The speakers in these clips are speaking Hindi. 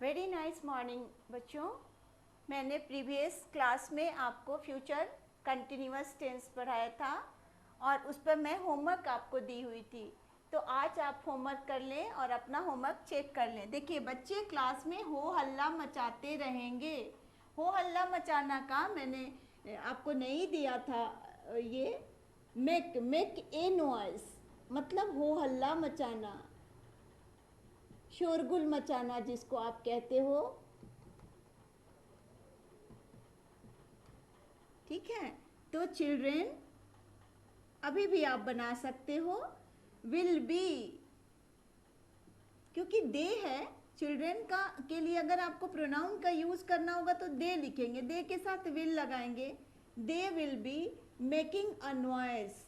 वेरी नाइस मॉर्निंग बच्चों। मैंने प्रीवियस क्लास में आपको फ्यूचर कंटिन्यूअस टेंस पढ़ाया था और उस पर मैं होमवर्क आपको दी हुई थी। तो आज आप होमवर्क कर लें और अपना होमवर्क चेक कर लें। देखिए बच्चे क्लास में हो हल्ला मचाते रहेंगे। हो हल्ला मचाना का मैंने आपको नहीं दिया था। ये मेक ए नॉइस मतलब हो हल्ला मचाना, शोरगुल मचाना जिसको आप कहते हो। ठीक है, तो चिल्ड्रेन अभी भी आप बना सकते हो विल बी, क्योंकि दे है चिल्ड्रेन का के लिए। अगर आपको प्रोनाउन का यूज करना होगा तो दे लिखेंगे, दे के साथ विल लगाएंगे। दे will be making a noise.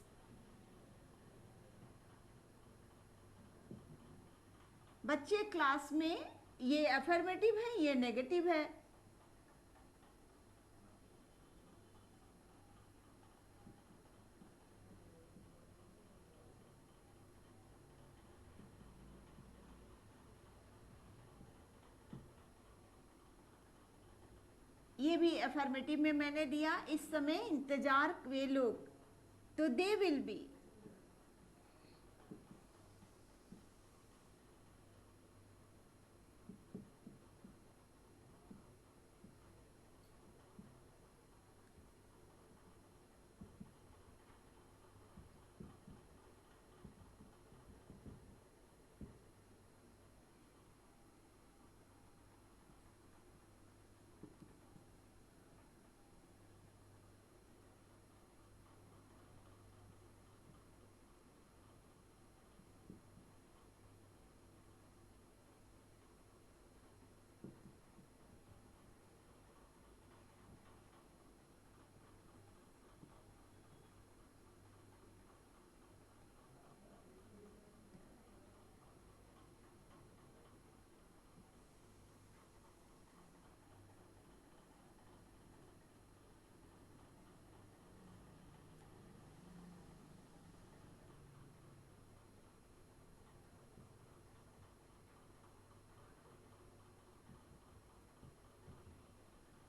बच्चे क्लास में, ये अफर्मेटिव है ये नेगेटिव है। ये भी अफर्मेटिव में मैंने दिया। इस समय इंतजार वे लोग, तो दे विल बी।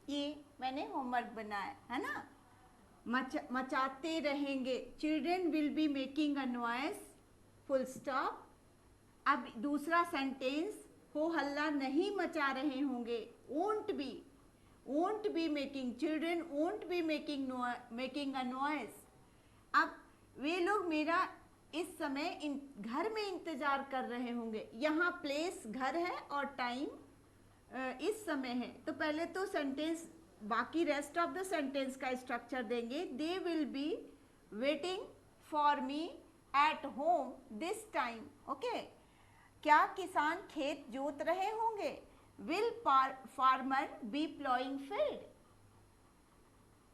ये मैंने होमवर्क बनाया है ना। मचाते रहेंगे, children will be making a noise, full stop. अब दूसरा सेंटेंस, हो हल्ला नहीं मचा रहे होंगे, won't be making, children won't be making a noise. अब वे लोग मेरा इस समय घर में इंतजार कर रहे होंगे। यहाँ प्लेस घर है और टाइम इस समय है। तो पहले तो सेंटेंस, बाकी रेस्ट ऑफ द सेंटेंस का स्ट्रक्चर देंगे। They will be waiting for me at home this time. Okay, क्या किसान खेत जोत रहे होंगे? Will farmer be ploughing field?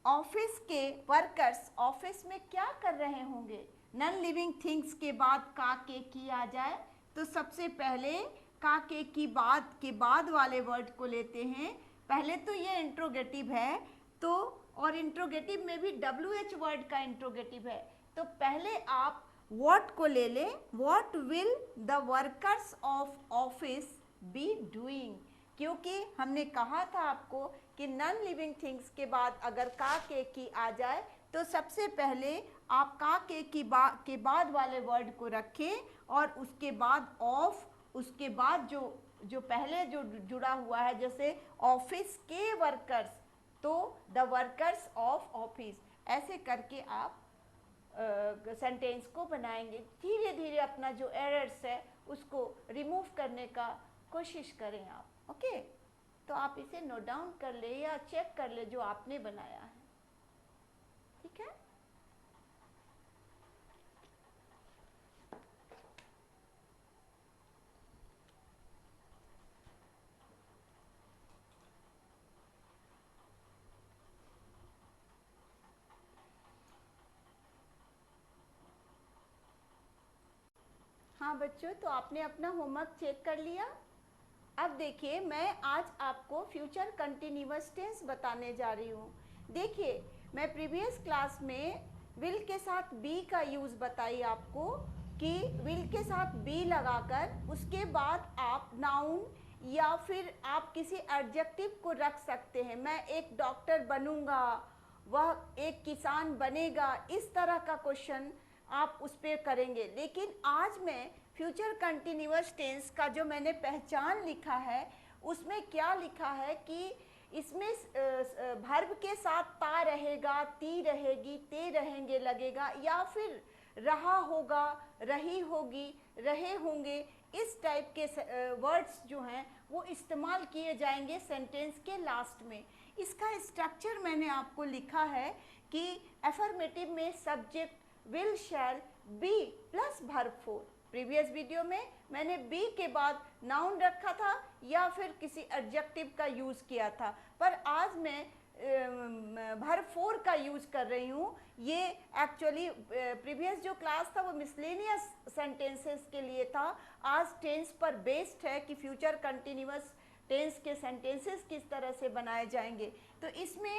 Office के वर्कर्स ऑफिस में क्या कर रहे होंगे? नॉन लिविंग थिंग्स के बाद का के की आ जाए तो सबसे पहले का के बाद वाले वर्ड को लेते हैं। पहले तो ये इंट्रोगेटिव है, तो और इंट्रोगेटिव में भी WH वर्ड का इंट्रोगेटिव है। तो पहले आप व्हाट को ले लें, what will the workers of office be doing, क्योंकि हमने कहा था आपको कि नॉन लिविंग थिंग्स के बाद अगर का के की आ जाए तो सबसे पहले आप का के बाद वाले वर्ड को रखें और उसके बाद ऑफ, उसके बाद जो पहले जो जुड़ा हुआ है, जैसे ऑफिस के वर्कर्स, तो द वर्कर्स ऑफ ऑफिस, ऐसे करके आप सेंटेंस को बनाएंगे। धीरे धीरे अपना जो एरर्स है उसको रिमूव करने का कोशिश करें आप। ओके, तो आप इसे नोट डाउन कर ले या चेक कर ले जो आपने बनाया है। ठीक है, हाँ बच्चों, तो आपने अपना होमवर्क चेक कर लिया। अब देखिए, मैं आज आपको फ्यूचर कंटिन्यूअस टेंस बताने जा रही हूँ। देखिए, मैं प्रीवियस क्लास में विल के साथ बी का यूज़ बताई आपको कि विल के साथ बी लगाकर उसके बाद आप नाउन या फिर आप किसी एडजेक्टिव को रख सकते हैं। मैं एक डॉक्टर बनूंगा, वह एक किसान बनेगा, इस तरह का क्वेश्चन आप उस पर करेंगे। लेकिन आज मैं फ्यूचर कंटिन्यूअस टेंस का जो मैंने पहचान लिखा है उसमें क्या लिखा है कि इसमें वर्ब के साथ ता रहेगा, ती रहेगी, ते रहेंगे लगेगा, या फिर रहा होगा, रही होगी, रहे होंगे, इस टाइप के वर्ड्स जो हैं वो इस्तेमाल किए जाएंगे सेंटेंस के लास्ट में। इसका स्ट्रक्चर मैंने आपको लिखा है कि अफर्मेटिव में subject will, shall, be plus verb 4। Previous video में मैंने बी के बाद नाउन रखा था या फिर किसी एडजेक्टिव का यूज़ किया था, पर आज मैं वर्ब 4 का यूज़ कर रही हूँ। ये एक्चुअली प्रीवियस जो क्लास था वो मिसलेनियस सेंटेंसेस के लिए था, आज टेंस पर बेस्ड है कि फ्यूचर कंटिन्यूअस टेंस के सेंटेंसेस किस तरह से बनाए जाएंगे। तो इसमें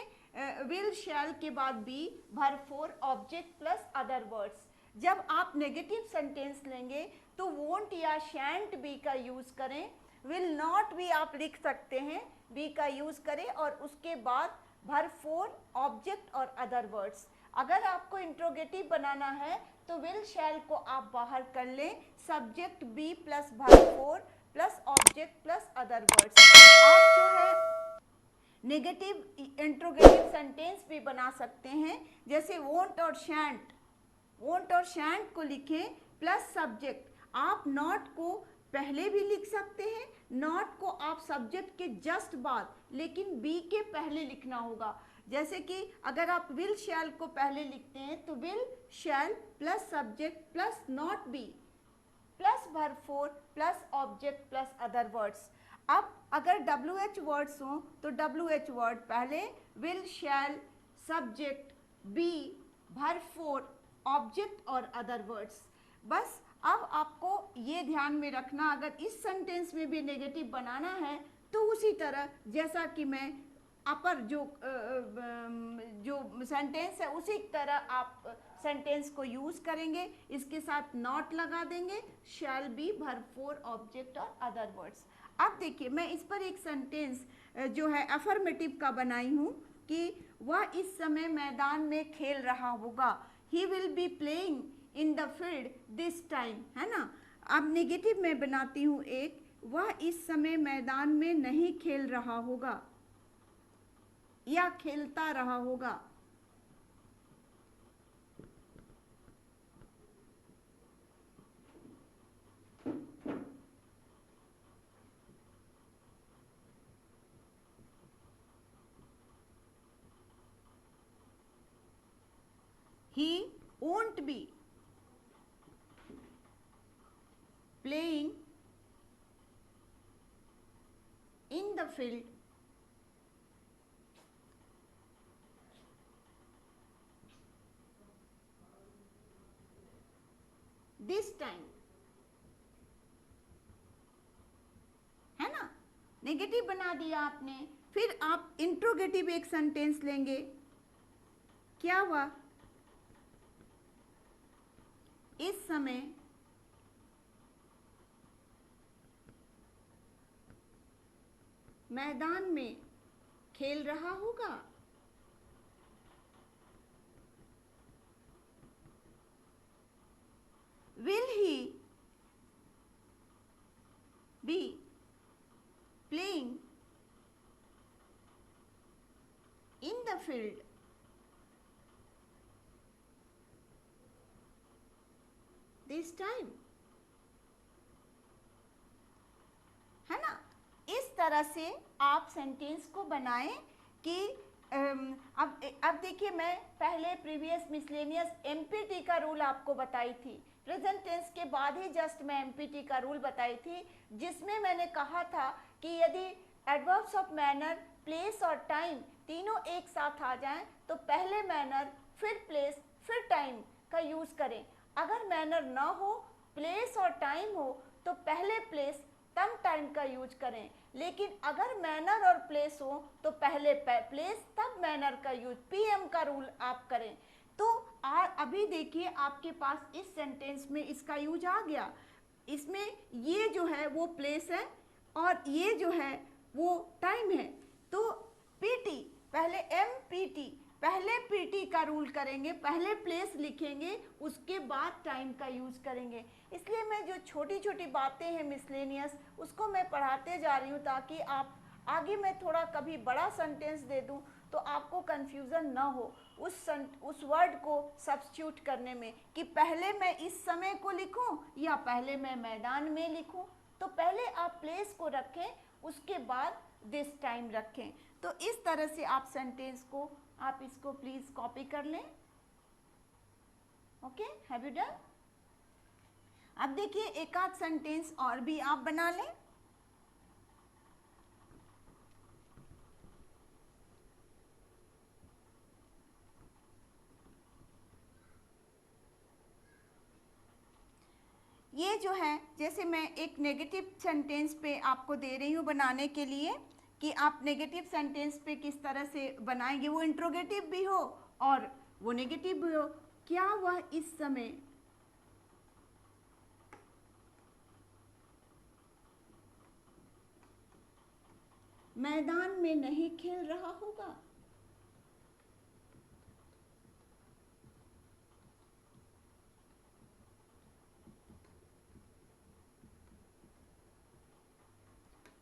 विल, शैल के बाद be, verb 4, object plus other words. जब आप नेगेटिव सेंटेंस लेंगे तो वोंट या शैंट बी का यूज़ करें, विल नॉट भी आप लिख सकते हैं, बी का यूज़ करें और उसके बाद वर्ब 4, ऑब्जेक्ट और अदर वर्ड्स। अगर आपको इंट्रोगेटिव बनाना है तो विल, शैल को आप बाहर कर लें, subject be plus verb 4 plus object plus other words. आप जो है नेगेटिव इंट्रोगेटिव सेंटेंस भी बना सकते हैं, जैसे वोंट और शैंट, वोंट और शैंट को लिखें प्लस सब्जेक्ट। आप नॉट को पहले भी लिख सकते हैं, नॉट को आप सब्जेक्ट के जस्ट बाद लेकिन बी के पहले लिखना होगा। जैसे कि अगर आप विल, शैल को पहले लिखते हैं तो will, shall plus subject plus not be plus verb 4 plus object plus other words. अब अगर WH वर्ड्स हों तो WH वर्ड पहले, will, shall, subject, be, verb 4, object और अदर वर्ड्स। बस अब आपको ये ध्यान में रखना, अगर इस सेंटेंस में भी नेगेटिव बनाना है तो उसी तरह जैसा कि मैं अपर जो सेंटेंस है उसी तरह आप सेंटेंस को यूज़ करेंगे, इसके साथ नॉट लगा देंगे, शैल बी, वर्ब 4, ऑब्जेक्ट और अदर वर्ड्स। अब देखिए मैं इस पर एक सेंटेंस जो है अफर्मेटिव का बनाई हूँ कि वह इस समय मैदान में खेल रहा होगा, he will be playing in the field this time, है ना। अब नेगेटिव में बनाती हूँ एक, वह इस समय मैदान में नहीं खेल रहा होगा या खेलता रहा होगा। He won't be playing in the field this time, है ना। नेगेटिव बना दिया आपने, फिर आप इंट्रोगेटिव एक सेंटेंस लेंगे, क्या हुआ, इस समय मैदान में खेल रहा होगा। Will he be playing in the field this time, है ना। इस तरह से आप सेंटेंस को बनाएं कि अब देखिए मैं पहले प्रीवियस मिसलेनियस एमपीटी का रूल आपको बताई थी, प्रेजेंट टेंस के बाद ही जस्ट मैं एमपीटी का रूल बताई थी, जिसमें मैंने कहा था कि यदि एडवर्ब्स ऑफ मैनर, प्लेस और टाइम तीनों एक साथ आ जाएं तो पहले मैनर, फिर प्लेस, फिर टाइम का यूज़ करें। अगर मैनर ना हो, प्लेस और टाइम हो तो पहले प्लेस तब टाइम का यूज करें, लेकिन अगर मैनर और प्लेस हो तो पहले प्लेस तब मैनर का यूज, पीएम का रूल आप करें। तो अभी देखिए आपके पास इस सेंटेंस में इसका यूज आ गया। इसमें ये जो है वो प्लेस है और ये जो है वो टाइम है। तो पीटी, पहले एम पीटी, पहले पीटी का रूल करेंगे, पहले प्लेस लिखेंगे, उसके बाद टाइम का यूज़ करेंगे। इसलिए मैं जो छोटी छोटी बातें हैं मिसलेनियस, उसको मैं पढ़ाते जा रही हूँ, ताकि आप आगे मैं थोड़ा कभी बड़ा सेंटेंस दे दूँ तो आपको कन्फ्यूज़न ना हो उस वर्ड को सब्स्टिट्यूट करने में, कि पहले मैं इस समय को लिखूं या पहले मैं मैदान में लिखूं। तो पहले आप प्लेस को रखें, उसके बाद दिस टाइम रखें। तो इस तरह से आप सेंटेंस को, आप इसको प्लीज़ कॉपी कर लें। Okay, have you done? अब देखिए एक आध सेंटेंस और भी आप बना लें। ये जो है, जैसे मैं एक नेगेटिव सेंटेंस पे आपको दे रही हूँ बनाने के लिए, कि आप नेगेटिव सेंटेंस पे किस तरह से बनाएंगे, वो इंट्रोगेटिव भी हो और वो नेगेटिव भी हो। क्या वह इस समय मैदान में नहीं खेल रहा होगा?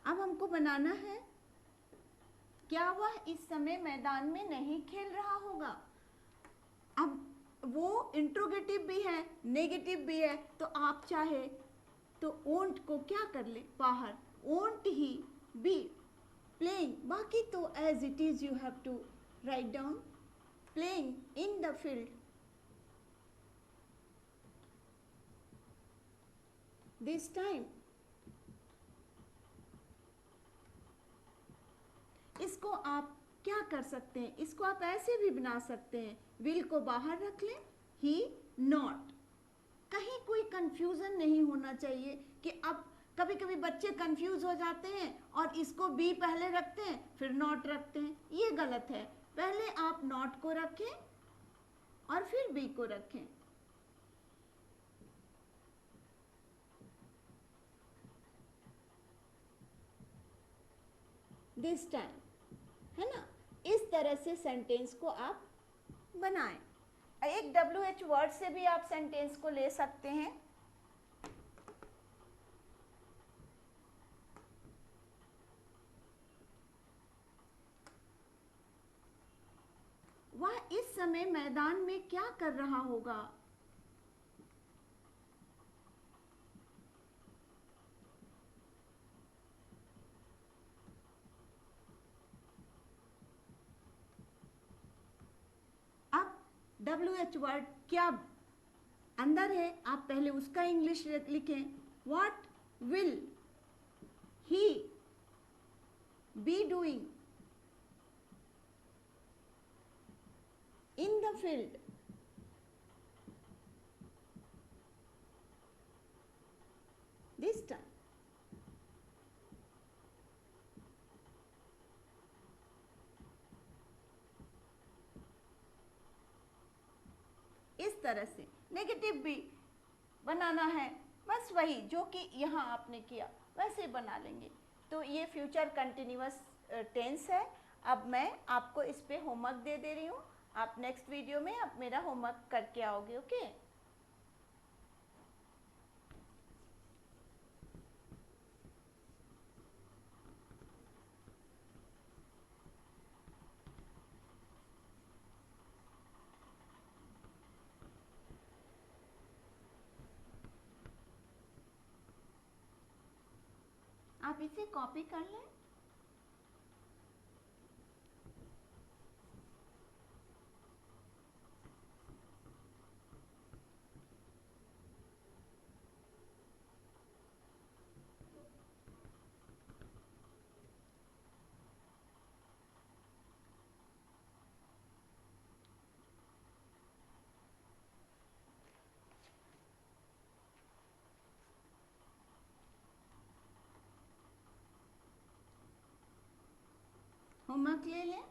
अब हमको बनाना है, क्या वह इस समय मैदान में नहीं खेल रहा होगा। अब वो इंट्रोगेटिव भी है, नेगेटिव भी है, तो आप चाहे तो ओंट को क्या कर ले बाहर, ओंट ही बी प्लेइंग, बाकी तो as it is you have to write down, playing in the field this time. इसको आप क्या कर सकते हैं, इसको आप ऐसे भी बना सकते हैं, विल को बाहर रख लें, ही नॉट, कहीं कोई कंफ्यूजन नहीं होना चाहिए। कि अब कभी कभी बच्चे कंफ्यूज हो जाते हैं और इसको बी पहले रखते हैं फिर नॉट रखते हैं, ये गलत है। पहले आप नॉट को रखें और फिर बी को रखें। दिस टाइम, है ना? इस तरह से सेंटेंस को आप बनाएं। एक WH वर्ड से भी आप सेंटेंस को ले सकते हैं। वह इस समय मैदान में क्या कर रहा होगा? अब WH वर्ड क्या अंदर है, आप पहले उसका इंग्लिश लिखें। What will he be doing in the field this time. इस तरह से नेगेटिव भी बनाना है, बस वही जो कि यहाँ आपने किया वैसे बना लेंगे। तो ये फ्यूचर कंटिन्यूअस टेंस है। अब मैं आपको इस पे होमवर्क दे रही हूँ, आप नेक्स्ट वीडियो में आप मेरा होमवर्क करके आओगे। ओके, आप इसे कॉपी कर लें। होमवर्क ले लें।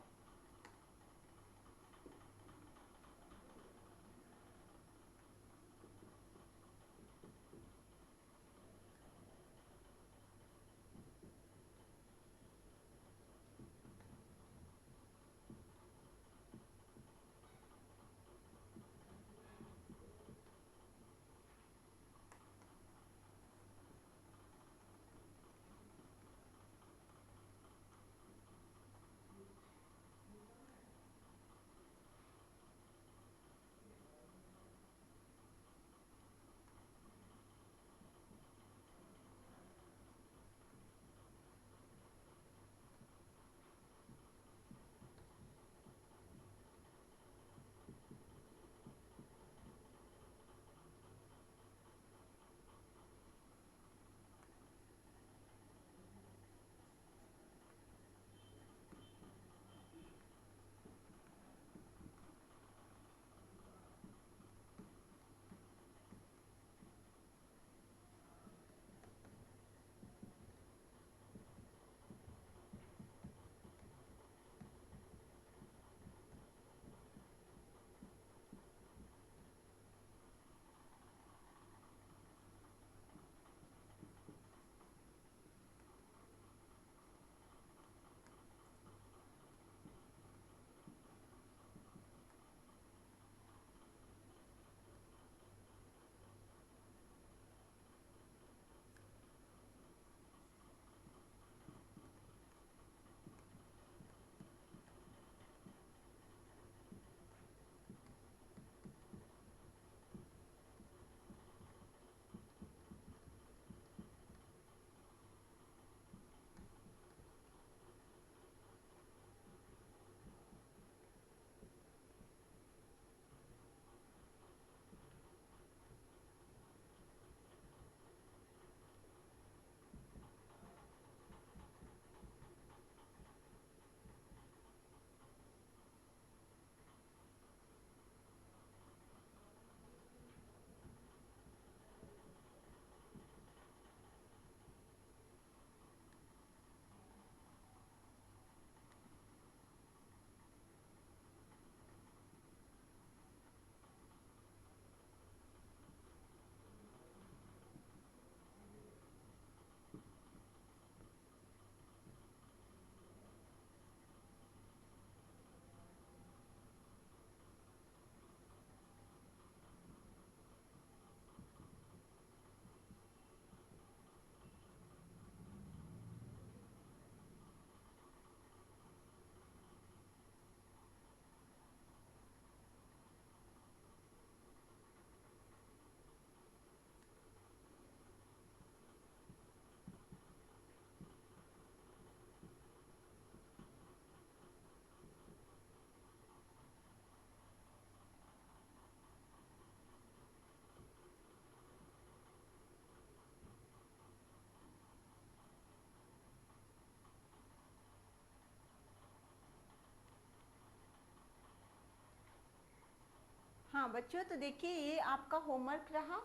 हाँ बच्चों, तो देखिए ये आपका होमवर्क रहा।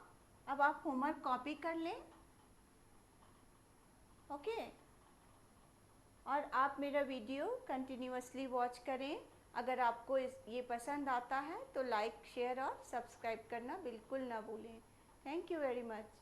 अब आप होमवर्क कॉपी कर लें। ओके, और आप मेरा वीडियो कंटिन्यूअसली वॉच करें। अगर आपको ये पसंद आता है तो लाइक, शेयर और सब्सक्राइब करना बिल्कुल ना भूलें। Thank you very much.